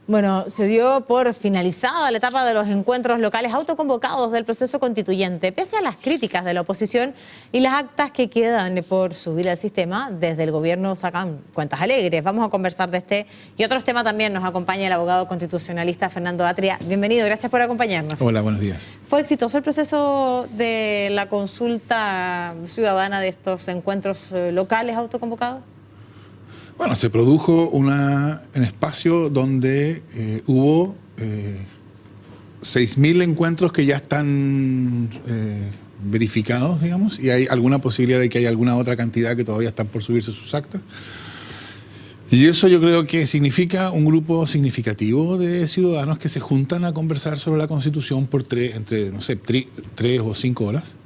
Bueno, se dio por finalizada la etapa de los encuentros locales autoconvocados del proceso constituyente, pese a las críticas de la oposición y las actas que quedan por subir al sistema. Desde el gobierno sacan cuentas alegres. Vamos a conversar de este y otros temas también. Nos acompaña el abogado constitucionalista Fernando Atria. Bienvenido, gracias por acompañarnos. Hola, buenos días. ¿Fue exitoso el proceso de la consulta ciudadana de estos encuentros locales autoconvocados? Bueno, se produjo un espacio donde hubo 6.000 encuentros que ya están verificados, digamos, y hay alguna posibilidad de que haya alguna otra cantidad que todavía están por subirse sus actas. Y eso yo creo que significa un grupo significativo de ciudadanos que se juntan a conversar sobre la Constitución por entre, no sé, 3 o 5 horas.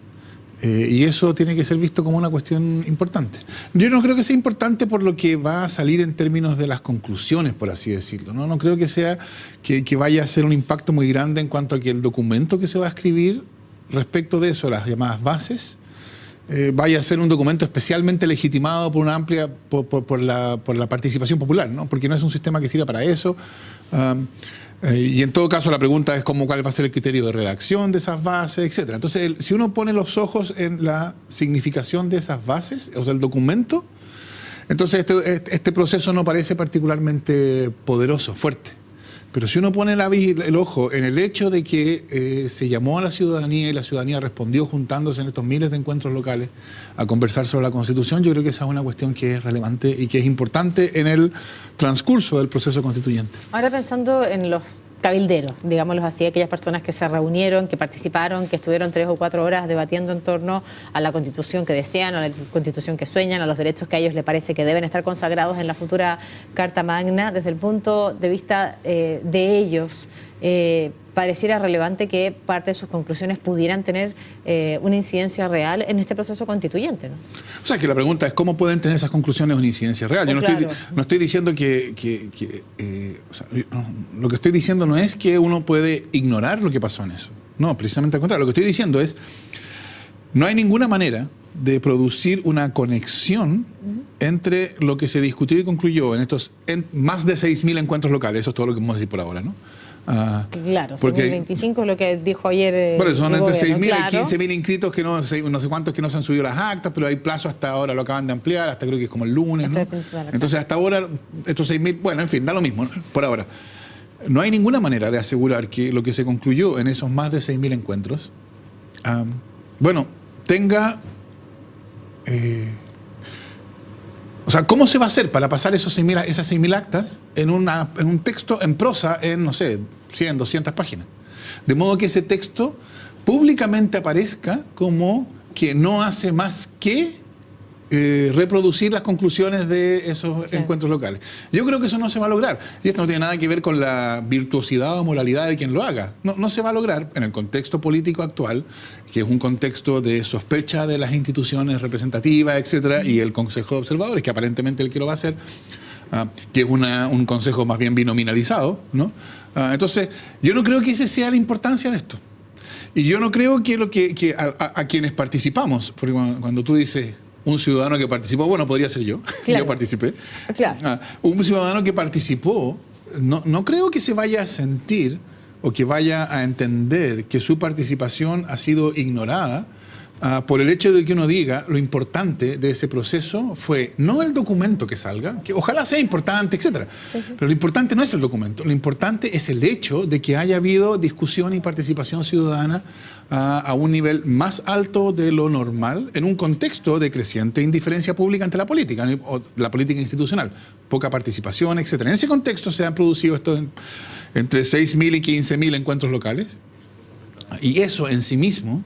Y eso tiene que ser visto como una cuestión importante. Yo no creo que sea importante por lo que va a salir en términos de las conclusiones, por así decirlo. No creo que sea que vaya a ser un impacto muy grande en cuanto a que el documento que se va a escribir respecto de eso, las llamadas bases, vaya a ser un documento especialmente legitimado por una amplia, por la participación popular, ¿no? Porque no es un sistema que sirva para eso. Y en todo caso la pregunta es cuál va a ser el criterio de redacción de esas bases, etc. Entonces, si uno pone los ojos en la significación de esas bases, o sea, el documento, entonces este proceso no parece particularmente poderoso, fuerte. Pero si uno pone el ojo en el hecho de que se llamó a la ciudadanía y la ciudadanía respondió juntándose en estos miles de encuentros locales a conversar sobre la Constitución, yo creo que esa es una cuestión que es relevante y que es importante en el transcurso del proceso constituyente. Ahora pensando en los cabilderos, digámoslo así, aquellas personas que se reunieron, que participaron, que estuvieron 3 o 4 horas debatiendo en torno a la Constitución que desean, a la Constitución que sueñan, a los derechos que a ellos les parece que deben estar consagrados en la futura Carta Magna. Desde el punto de vista de ellos, pareciera relevante que parte de sus conclusiones pudieran tener una incidencia real en este proceso constituyente, ¿no? O sea, que la pregunta es cómo pueden tener esas conclusiones una incidencia real. Yo no estoy diciendo o sea, lo que estoy diciendo no es que uno puede ignorar lo que pasó en eso. No, precisamente al contrario. Lo que estoy diciendo es, no hay ninguna manera de producir una conexión entre lo que se discutió y concluyó en más de 6.000 encuentros locales. Eso es todo lo que vamos a decir por ahora, ¿no? Claro, porque 25 es lo que dijo ayer. Bueno, son entre 6.000 claro. y 15.000 inscritos que no sé cuántos que no se han subido las actas, pero hay plazo hasta ahora, lo acaban de ampliar, hasta creo que es como el lunes, ¿no? Entonces hasta ahora, estos 6.000, bueno, en fin, da lo mismo, ¿no? Por ahora. No hay ninguna manera de asegurar que lo que se concluyó en esos más de 6.000 encuentros, tenga... o sea, ¿cómo se va a hacer para pasar esas 6.000 actas en un texto en prosa en, no sé, 100, 200 páginas? De modo que ese texto públicamente aparezca como que no hace más que reproducir las conclusiones de esos encuentros locales. Yo creo que eso no se va a lograr. Y esto no tiene nada que ver con la virtuosidad o moralidad de quien lo haga. No se va a lograr en el contexto político actual, que es un contexto de sospecha de las instituciones representativas, etcétera, y el Consejo de Observadores, que aparentemente el que lo va a hacer, que es un consejo más bien binominalizado, ¿no? Entonces, yo no creo que esa sea la importancia de esto. Y yo no creo que a quienes participamos, porque cuando tú dices un ciudadano que participó, bueno, podría ser yo, claro. Yo participé. Claro. Un ciudadano que participó, no creo que se vaya a sentir o que vaya a entender que su participación ha sido ignorada por el hecho de que uno diga lo importante de ese proceso fue no el documento que salga, que ojalá sea importante, etcétera. Pero lo importante no es el documento, lo importante es el hecho de que haya habido discusión y participación ciudadana a un nivel más alto de lo normal en un contexto de creciente indiferencia pública ante la política, ¿no? O la política institucional, poca participación, etcétera. En ese contexto se han producido entre 6.000 y 15.000 encuentros locales, y eso en sí mismo,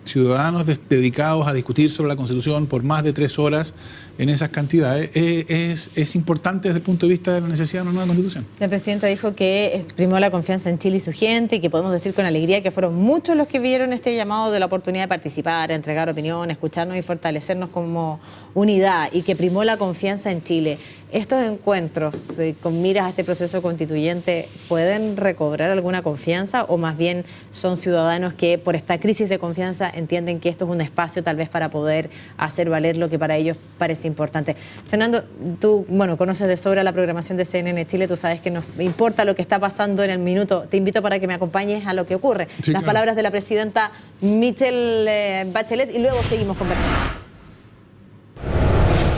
ciudadanos dedicados a discutir sobre la Constitución por más de 3 horas en esas cantidades, es importante desde el punto de vista de la necesidad de una nueva Constitución. La presidenta dijo que primó la confianza en Chile y su gente, y que podemos decir con alegría que fueron muchos los que vieron este llamado de la oportunidad de participar, entregar opinión, escucharnos y fortalecernos como unidad, y que primó la confianza en Chile. ¿Estos encuentros con miras a este proceso constituyente pueden recobrar alguna confianza o más bien son ciudadanos que por esta crisis de confianza entienden que esto es un espacio tal vez para poder hacer valer lo que para ellos parece importante? Fernando, tú, bueno, conoces de sobra la programación de CNN Chile, tú sabes que nos importa lo que está pasando en el minuto. Te invito para que me acompañes a lo que ocurre. Sí, las palabras de la presidenta Michelle Bachelet y luego seguimos conversando.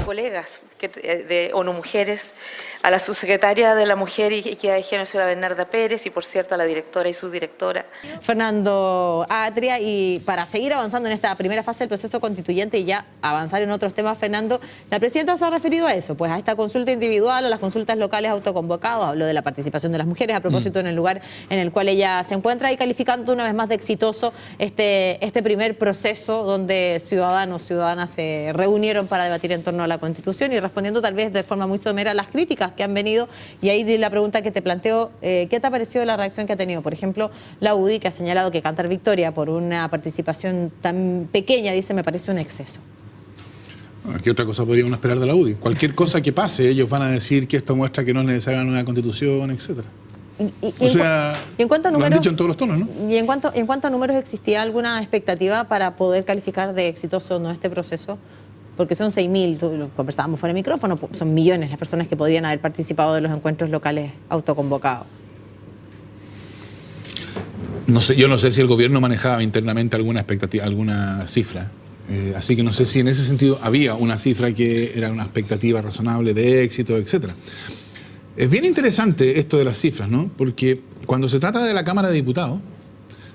Colegas de ONU Mujeres, a la subsecretaria de la Mujer y Equidad de Género, señora Bernarda Pérez, y por cierto a la directora y subdirectora. Fernando Atria, y para seguir avanzando en esta primera fase del proceso constituyente y ya avanzar en otros temas, Fernando, la presidenta se ha referido a eso, pues a esta consulta individual o las consultas locales autoconvocadas, habló de la participación de las mujeres a propósito en el lugar en el cual ella se encuentra y calificando una vez más de exitoso este primer proceso donde ciudadanas se reunieron para debatir en torno a la Constitución y respondiendo tal vez de forma muy somera a las críticas que han venido. Y ahí la pregunta que te planteo, ¿qué te ha parecido la reacción que ha tenido? Por ejemplo, la UDI, que ha señalado que cantar victoria por una participación tan pequeña, dice, me parece un exceso. ¿Qué otra cosa podríamos esperar de la UDI? Cualquier cosa que pase, ellos van a decir que esto muestra que no es necesaria una nueva Constitución, etcétera. Y en cuanto a números, lo han dicho en todos los tonos, ¿no? Y en cuanto a números, ¿existía alguna expectativa para poder calificar de exitoso o no este proceso? Porque son 6.000, lo conversábamos fuera de micrófono, son millones las personas que podrían haber participado de los encuentros locales autoconvocados. No sé, yo no sé si el gobierno manejaba internamente alguna expectativa, alguna cifra. Así que no sé si en ese sentido había una cifra que era una expectativa razonable de éxito, etcétera. Es bien interesante esto de las cifras, ¿no? Porque cuando se trata de la Cámara de Diputados,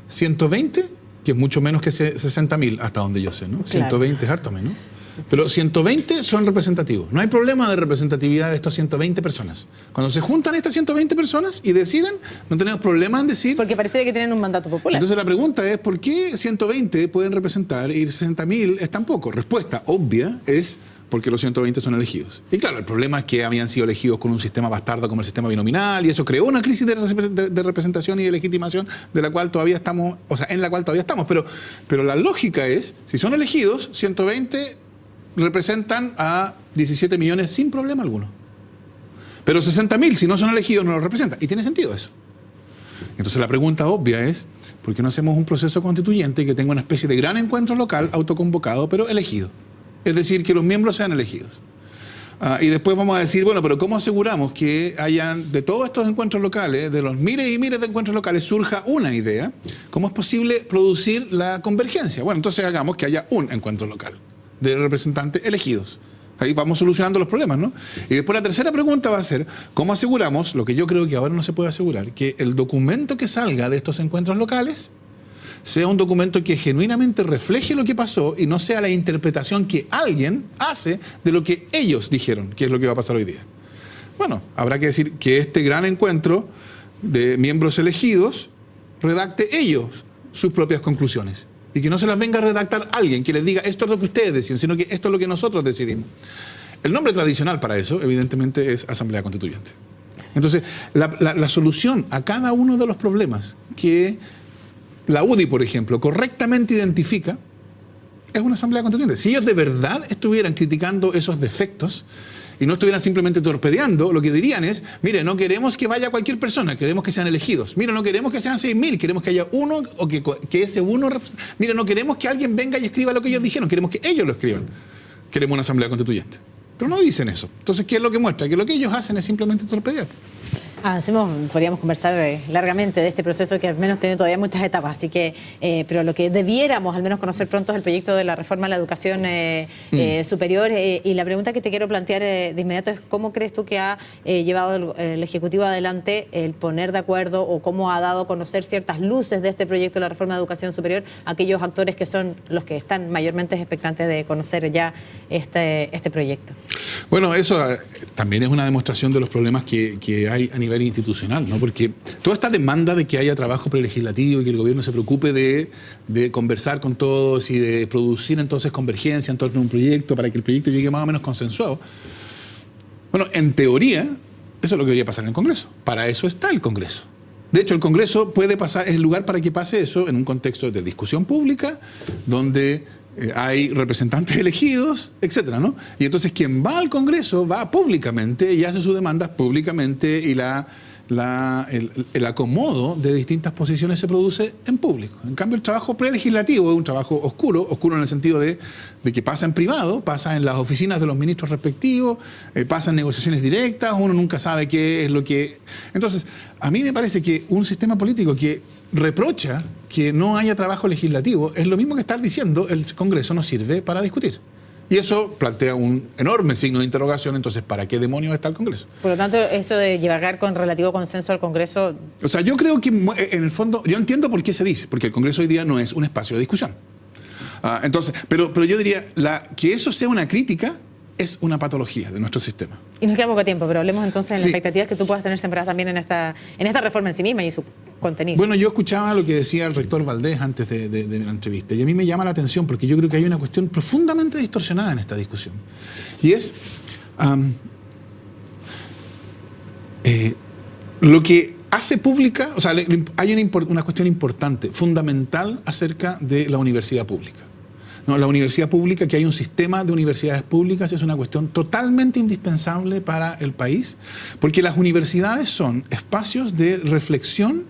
120, que es mucho menos que 60.000, hasta donde yo sé, ¿no? Claro. 120 es harto menos. Pero 120 son representativos. No hay problema de representatividad de estos 120 personas. Cuando se juntan estas 120 personas y deciden, no tenemos problema en decir... Porque parece que tienen un mandato popular. Entonces la pregunta es, ¿por qué 120 pueden representar y 60.000 es tan poco? Respuesta obvia es porque los 120 son elegidos. Y claro, el problema es que habían sido elegidos con un sistema bastardo como el sistema binominal y eso creó una crisis de representación y de legitimación de la cual todavía estamos, o sea, en la cual todavía estamos. Pero la lógica es, si son elegidos, 120 representan a 17 millones sin problema alguno. Pero 60.000, si no son elegidos, no los representan. Y tiene sentido eso. Entonces la pregunta obvia es, ¿por qué no hacemos un proceso constituyente que tenga una especie de gran encuentro local autoconvocado, pero elegido? Es decir, que los miembros sean elegidos. Y después vamos a decir, bueno, pero ¿cómo aseguramos que hayan, de todos estos encuentros locales, de los miles y miles de encuentros locales, surja una idea? ¿Cómo es posible producir la convergencia? Bueno, entonces hagamos que haya un encuentro local de representantes elegidos. Ahí vamos solucionando los problemas, ¿no? Y después la tercera pregunta va a ser, ¿cómo aseguramos, lo que yo creo que ahora no se puede asegurar, que el documento que salga de estos encuentros locales sea un documento que genuinamente refleje lo que pasó y no sea la interpretación que alguien hace de lo que ellos dijeron, que es lo que va a pasar hoy día? Bueno, habrá que decir que este gran encuentro de miembros elegidos redacte ellos sus propias conclusiones. Y que no se las venga a redactar alguien que les diga esto es lo que ustedes deciden, sino que esto es lo que nosotros decidimos. El nombre tradicional para eso, evidentemente, es Asamblea Constituyente. Entonces, la solución a cada uno de los problemas que la UDI, por ejemplo, correctamente identifica, es una Asamblea Constituyente. Si ellos de verdad estuvieran criticando esos defectos y no estuvieran simplemente torpedeando, lo que dirían es, mire, no queremos que vaya cualquier persona, queremos que sean elegidos. Mire, no queremos que sean 6.000, queremos que haya uno, o que ese uno... Mire, no queremos que alguien venga y escriba lo que ellos dijeron, queremos que ellos lo escriban. Queremos una Asamblea Constituyente. Pero no dicen eso. Entonces, ¿qué es lo que muestra? Que lo que ellos hacen es simplemente torpedear. Podríamos conversar largamente de este proceso que al menos tiene todavía muchas etapas, así que, pero lo que debiéramos al menos conocer pronto es el proyecto de la reforma a la educación superior, y la pregunta que te quiero plantear de inmediato es ¿cómo crees tú que ha llevado el Ejecutivo adelante el poner de acuerdo o cómo ha dado a conocer ciertas luces de este proyecto de la reforma de educación superior a aquellos actores que son los que están mayormente expectantes de conocer ya este proyecto? Bueno, eso también es una demostración de los problemas que hay a nivel institucional, ¿no? Porque toda esta demanda de que haya trabajo prelegislativo y que el gobierno se preocupe de conversar con todos y de producir entonces convergencia en torno a un proyecto para que el proyecto llegue más o menos consensuado. Bueno, en teoría, eso es lo que debería pasar en el Congreso. Para eso está el Congreso. De hecho, el Congreso puede pasar, es el lugar para que pase eso en un contexto de discusión pública, donde hay representantes elegidos, etcétera, ¿no? Y entonces quien va al Congreso va públicamente y hace sus demandas públicamente y el acomodo de distintas posiciones se produce en público. En cambio, el trabajo prelegislativo es un trabajo oscuro en el sentido de que pasa en privado, pasa en las oficinas de los ministros respectivos, pasa en negociaciones directas, uno nunca sabe qué es lo que... Entonces, a mí me parece que un sistema político que reprocha que no haya trabajo legislativo es lo mismo que estar diciendo el Congreso no sirve para discutir. Y eso plantea un enorme signo de interrogación, entonces, ¿para qué demonios está el Congreso? Por lo tanto, eso de llegar con relativo consenso al Congreso... O sea, yo creo que en el fondo, yo entiendo por qué se dice, porque el Congreso hoy día no es un espacio de discusión. Entonces, pero yo diría, que eso sea una crítica es una patología de nuestro sistema. Y nos queda poco tiempo, pero hablemos entonces de las expectativas que tú puedas tener sembradas también en esta reforma en sí misma y su contenido. Bueno, yo escuchaba lo que decía el rector Valdés antes de la entrevista, y a mí me llama la atención porque yo creo que hay una cuestión profundamente distorsionada en esta discusión. Y es lo que hace pública, o sea, hay una cuestión importante, fundamental acerca de la universidad pública. No, la universidad pública, que hay un sistema de universidades públicas, es una cuestión totalmente indispensable para el país, porque las universidades son espacios de reflexión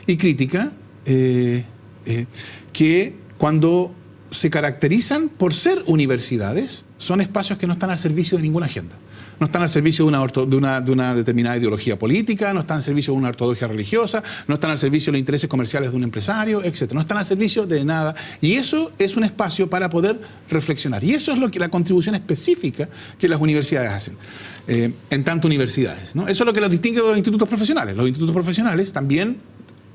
y crítica que cuando se caracterizan por ser universidades, son espacios que no están al servicio de ninguna agenda. No están al servicio de una determinada ideología política, no están al servicio de una ortodoxia religiosa, no están al servicio de los intereses comerciales de un empresario, etc. No están al servicio de nada. Y eso es un espacio para poder reflexionar. Y eso es la contribución específica que las universidades hacen, en tanto universidades, ¿no? Eso es lo que los distingue de los institutos profesionales. Los institutos profesionales también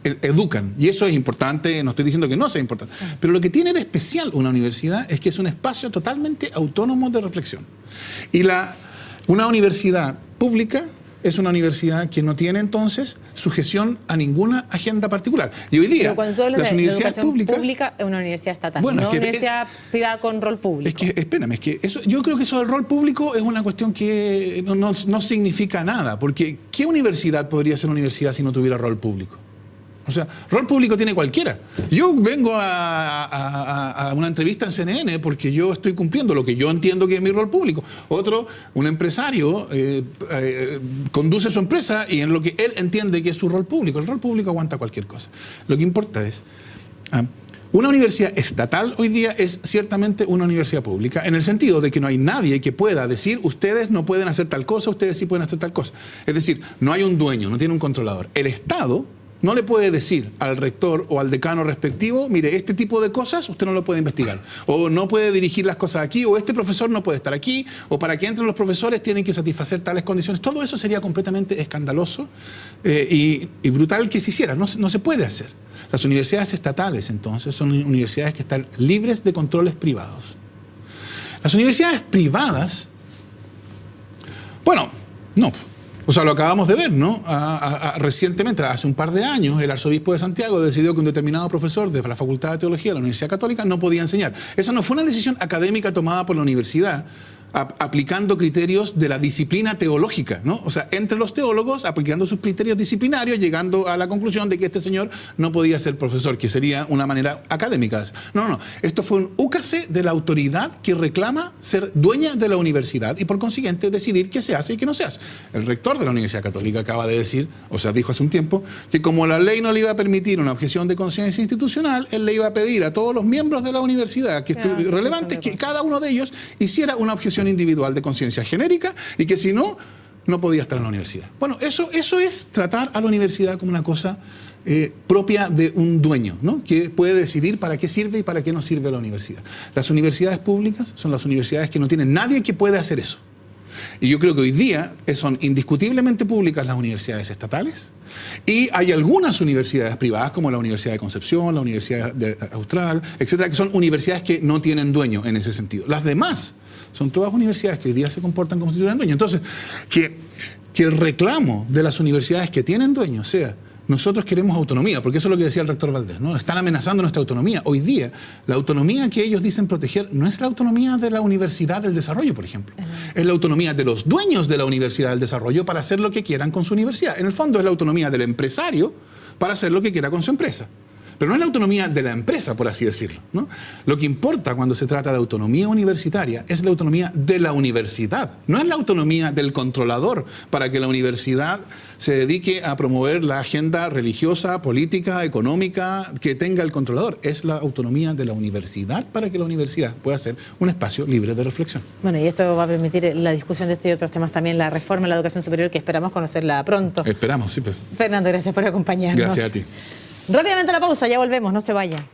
educan, y eso es importante, no estoy diciendo que no sea importante, pero lo que tiene de especial una universidad es que es un espacio totalmente autónomo de reflexión. Y una universidad pública es una universidad que no tiene entonces sujeción a ninguna agenda particular. Y hoy día las universidades pública es una universidad estatal, bueno, no una universidad privada con rol público. Es que, espérame, yo creo que eso del rol público es una cuestión que no significa nada, porque ¿qué universidad podría ser una universidad si no tuviera rol público? O sea, rol público tiene cualquiera. Yo vengo a una entrevista en CNN porque yo estoy cumpliendo lo que yo entiendo que es mi rol público. Otro, un empresario, conduce su empresa y en lo que él entiende que es su rol público. El rol público aguanta cualquier cosa. Lo que importa es... una universidad estatal hoy día es ciertamente una universidad pública, en el sentido de que no hay nadie que pueda decir ustedes no pueden hacer tal cosa, ustedes sí pueden hacer tal cosa. Es decir, no hay un dueño, no tiene un controlador. El Estado no le puede decir al rector o al decano respectivo, mire, este tipo de cosas usted no lo puede investigar, o no puede dirigir las cosas aquí, o este profesor no puede estar aquí, o para que entren los profesores tienen que satisfacer tales condiciones. Todo eso sería completamente escandaloso y brutal que se hiciera. No se puede hacer. Las universidades estatales, entonces, son universidades que están libres de controles privados. Las universidades privadas, bueno, no. O sea, lo acabamos de ver, ¿no? Recientemente, hace un par de años, el arzobispo de Santiago decidió que un determinado profesor de la Facultad de Teología de la Universidad Católica no podía enseñar. Esa no fue una decisión académica tomada por la universidad, aplicando criterios de la disciplina teológica, ¿no? O sea, entre los teólogos, aplicando sus criterios disciplinarios, llegando a la conclusión de que este señor no podía ser profesor, que sería una manera académica. No. Esto fue un úcase de la autoridad que reclama ser dueña de la universidad y, por consiguiente, decidir qué se hace y qué no se hace. El rector de la Universidad Católica acaba de decir, o sea, dijo hace un tiempo, que como la ley no le iba a permitir una objeción de conciencia institucional, él le iba a pedir a todos los miembros de la universidad relevantes que cada uno de ellos hiciera una objeción individual de conciencia genérica y que si no podía estar en la universidad. Bueno, eso es tratar a la universidad como una cosa propia de un dueño, ¿no? Que puede decidir para qué sirve y para qué no sirve la universidad. Las universidades públicas son las universidades que no tienen nadie que pueda hacer eso. Y yo creo que hoy día son indiscutiblemente públicas las universidades estatales y hay algunas universidades privadas como la Universidad de Concepción, la Universidad Austral, etcétera, que son universidades que no tienen dueño en ese sentido. Las demás son todas universidades que hoy día se comportan como si tuvieran dueño. Entonces, que el reclamo de las universidades que tienen dueño sea nosotros queremos autonomía, porque eso es lo que decía el rector Valdés, ¿no? Están amenazando nuestra autonomía. Hoy día, la autonomía que ellos dicen proteger no es la autonomía de la Universidad del Desarrollo, por ejemplo. Es la autonomía de los dueños de la Universidad del Desarrollo para hacer lo que quieran con su universidad. En el fondo es la autonomía del empresario para hacer lo que quiera con su empresa. pero no es la autonomía de la empresa, por así decirlo, ¿no? Lo que importa cuando se trata de autonomía universitaria es la autonomía de la universidad, no es la autonomía del controlador para que la universidad se dedique a promover la agenda religiosa, política, económica que tenga el controlador. Es la autonomía de la universidad para que la universidad pueda ser un espacio libre de reflexión. Bueno, y esto va a permitir la discusión de este y otros temas también, la reforma en la educación superior, que esperamos conocerla pronto. Esperamos, sí. Pues. Fernando, gracias por acompañarnos. Gracias a ti. Rápidamente la pausa, ya volvemos, no se vaya.